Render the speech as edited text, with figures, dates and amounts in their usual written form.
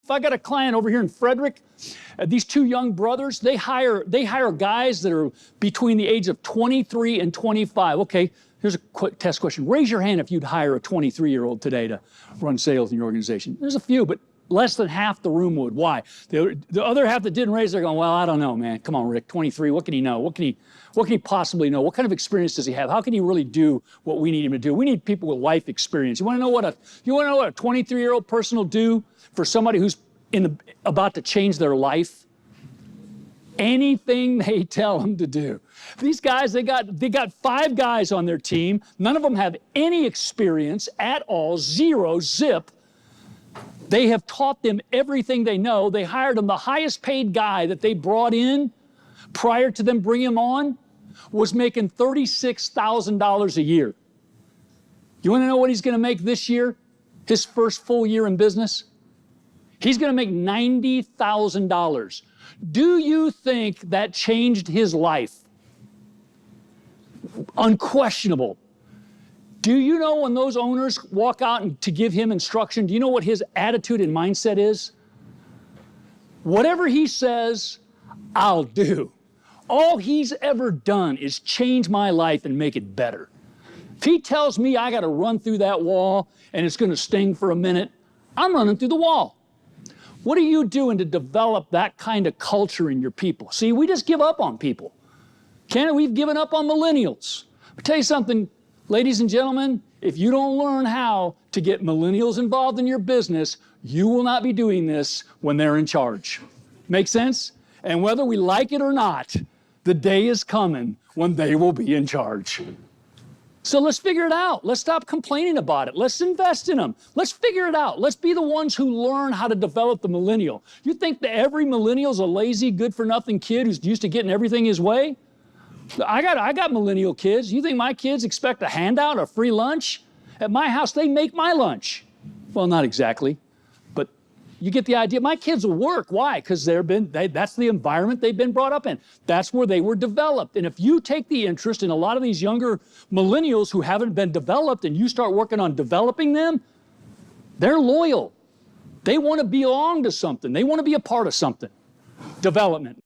If I got a client over here in Frederick, these two young brothers, they hire guys that are between the age of 23 and 25. Okay, here's a quick test question. Raise your hand if you'd hire a 23-year-old today to run sales in your organization. There's a few, but less than half the room would. Why? The other half that didn't raise, they're going, well, I don't know, man. Come on, Rick, 23, what can he know? What can he possibly know? What kind of experience does he have? How can he really do what we need him to do? We need people with life experience. You want to know what a 23-year-old person will do for somebody who's about to change their life? Anything they tell them to do. These guys, they got 5 guys on their team. None of them have any experience at all, zero, zip. They have taught them everything they know. They hired them. The highest paid guy that they brought in prior to them bringing him on was making $36,000 a year. You want to know what he's going to make this year, his first full year in business? He's going to make $90,000. Do you think that changed his life? Unquestionable. Do you know when those owners walk out to give him instruction, do you know what his attitude and mindset is? Whatever he says, I'll do. All he's ever done is change my life and make it better. If he tells me I got to run through that wall and it's going to sting for a minute, I'm running through the wall. What are you doing to develop that kind of culture in your people? See, we just give up on people. We've given up on millennials. I'll tell you something, ladies and gentlemen, if you don't learn how to get millennials involved in your business, you will not be doing this when they're in charge. Make sense? And whether we like it or not, the day is coming when they will be in charge. So let's figure it out. Let's stop complaining about it. Let's invest in them. Let's figure it out. Let's be the ones who learn how to develop the millennial. You think that every millennial's a lazy, good-for-nothing kid who's used to getting everything his way? I got millennial kids. You think my kids expect a handout or free lunch? At my house, they make my lunch. Well, not exactly, but you get the idea. My kids will work. Why? Because that's the environment they've been brought up in. That's where they were developed. And if you take the interest in a lot of these younger millennials who haven't been developed and you start working on developing them, they're loyal. They want to belong to something. They want to be a part of something. Development.